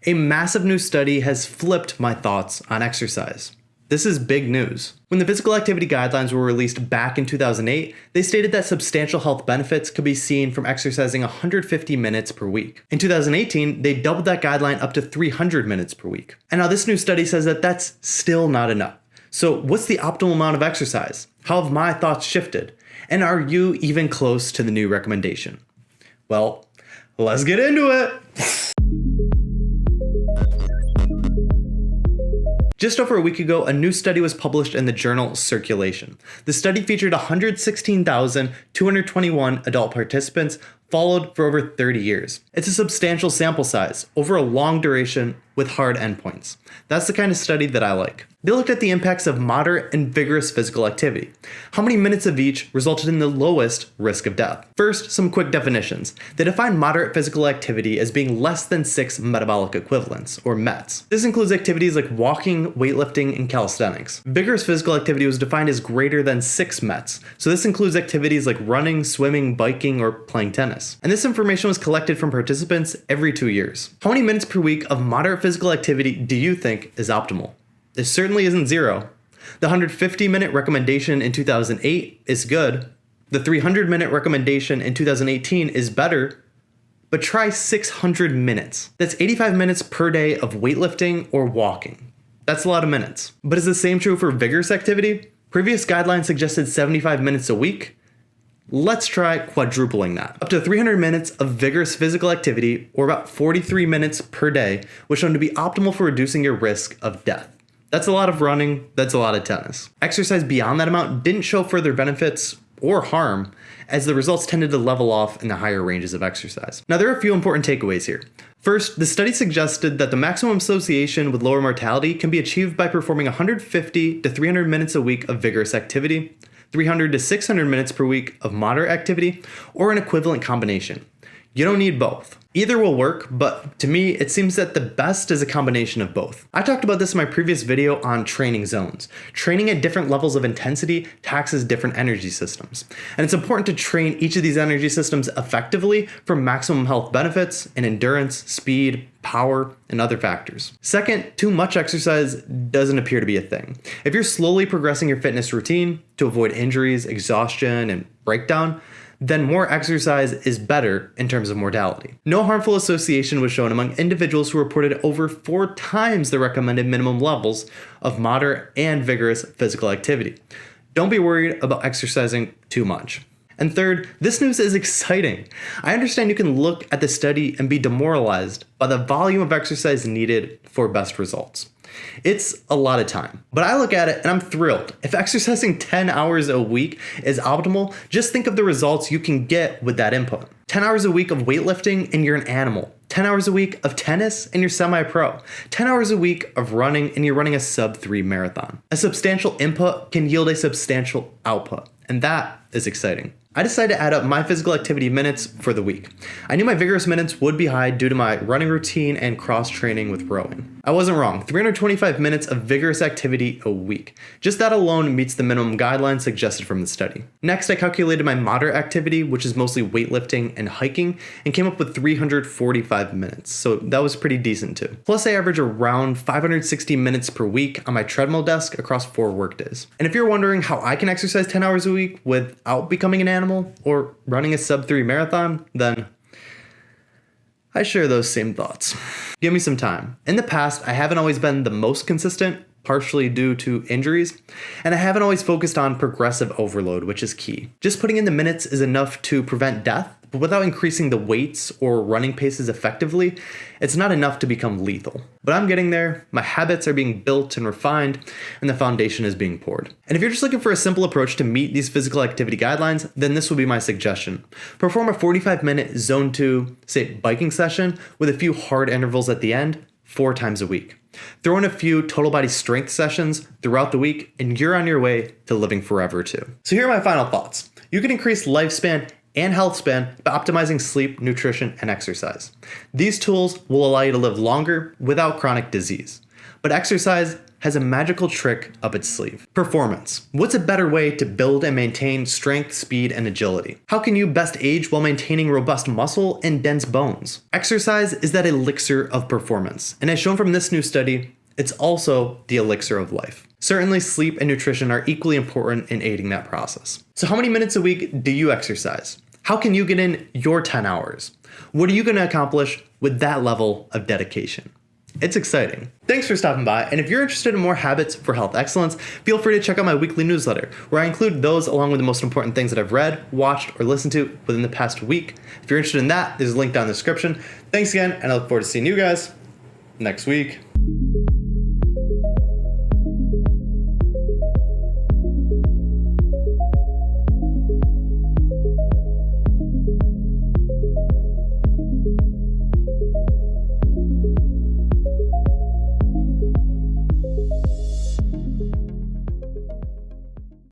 A massive new study has flipped my thoughts on exercise. This is big news. When the physical activity guidelines were released back in 2008, they stated that substantial health benefits could be seen from exercising 150 minutes per week. In 2018, they doubled that guideline up to 300 minutes per week. And now this new study says that that's still not enough. So what's the optimal amount of exercise? How have my thoughts shifted? And are you even close to the new recommendation? Well, let's get into it. Just over a week ago, a new study was published in the journal Circulation. The study featured 116,221 adult participants followed for over 30 years. It's a substantial sample size over a long duration with hard endpoints. That's the kind of study that I like. They looked at the impacts of moderate and vigorous physical activity. How many minutes of each resulted in the lowest risk of death? First, some quick definitions. They define moderate physical activity as being less than 6 metabolic equivalents, or METs. This includes activities like walking, weightlifting, and calisthenics. Vigorous physical activity was defined as greater than 6 METs, so this includes activities like running, swimming, biking, or playing tennis. And this information was collected from participants every 2 years. How many minutes per week of moderate physical activity do you think is optimal? It certainly isn't zero. The 150-minute recommendation in 2008 is good. The 300-minute recommendation in 2018 is better. But try 600 minutes. That's 85 minutes per day of weightlifting or walking. That's a lot of minutes. But is the same true for vigorous activity? Previous guidelines suggested 75 minutes a week. Let's try quadrupling that. Up to 300 minutes of vigorous physical activity, or about 43 minutes per day, was shown to be optimal for reducing your risk of death. That's a lot of running, that's a lot of tennis. Exercise beyond that amount didn't show further benefits or harm, as the results tended to level off in the higher ranges of exercise. Now, there are a few important takeaways here. First, the study suggested that the maximum association with lower mortality can be achieved by performing 150 to 300 minutes a week of vigorous activity, 300 to 600 minutes per week of moderate activity, or an equivalent combination. You don't need both. Either will work, but to me, it seems that the best is a combination of both. I talked about this in my previous video on training zones. Training at different levels of intensity taxes different energy systems. And it's important to train each of these energy systems effectively for maximum health benefits in endurance, speed, power, and other factors. Second, too much exercise doesn't appear to be a thing. If you're slowly progressing your fitness routine to avoid injuries, exhaustion, and breakdown, then more exercise is better in terms of mortality. No harmful association was shown among individuals who reported over 4 times the recommended minimum levels of moderate and vigorous physical activity. Don't be worried about exercising too much. And third, this news is exciting. I understand you can look at the study and be demoralized by the volume of exercise needed for best results. It's a lot of time, but I look at it and I'm thrilled. If exercising 10 hours a week is optimal, just think of the results you can get with that input. 10 hours a week of weightlifting and you're an animal. 10 hours a week of tennis and you're semi-pro. 10 hours a week of running and you're running a sub-3 marathon. A substantial input can yield a substantial output, and that is exciting. I decided to add up my physical activity minutes for the week. I knew my vigorous minutes would be high due to my running routine and cross-training with rowing. I wasn't wrong, 325 minutes of vigorous activity a week. Just that alone meets the minimum guidelines suggested from the study. Next, I calculated my moderate activity, which is mostly weightlifting and hiking, and came up with 345 minutes, so that was pretty decent too. Plus, I average around 560 minutes per week on my treadmill desk across 4 workdays. And if you're wondering how I can exercise 10 hours a week without becoming an animal or running a sub-3 marathon, then I share those same thoughts. Give me some time. In the past, I haven't always been the most consistent, partially due to injuries, and I haven't always focused on progressive overload, which is key. Just putting in the minutes is enough to prevent death, but without increasing the weights or running paces effectively, it's not enough to become lethal. But I'm getting there, my habits are being built and refined, and the foundation is being poured. And if you're just looking for a simple approach to meet these physical activity guidelines, then this would be my suggestion. Perform a 45-minute zone 2, say, biking session with a few hard intervals at the end, 4 times a week. Throw in a few total body strength sessions throughout the week, and you're on your way to living forever too. So here are my final thoughts. You can increase lifespan and health span by optimizing sleep, nutrition, and exercise. These tools will allow you to live longer without chronic disease. But exercise has a magical trick up its sleeve. Performance. What's a better way to build and maintain strength, speed, and agility? How can you best age while maintaining robust muscle and dense bones? Exercise is that elixir of performance, and as shown from this new study, it's also the elixir of life. Certainly, sleep and nutrition are equally important in aiding that process. So how many minutes a week do you exercise? How can you get in your 10 hours? What are you going to accomplish with that level of dedication? It's exciting. Thanks for stopping by, and if you're interested in more habits for health excellence, feel free to check out my weekly newsletter, where I include those along with the most important things that I've read, watched, or listened to within the past week. If you're interested in that, there's a link down in the description. Thanks again, and I look forward to seeing you guys next week.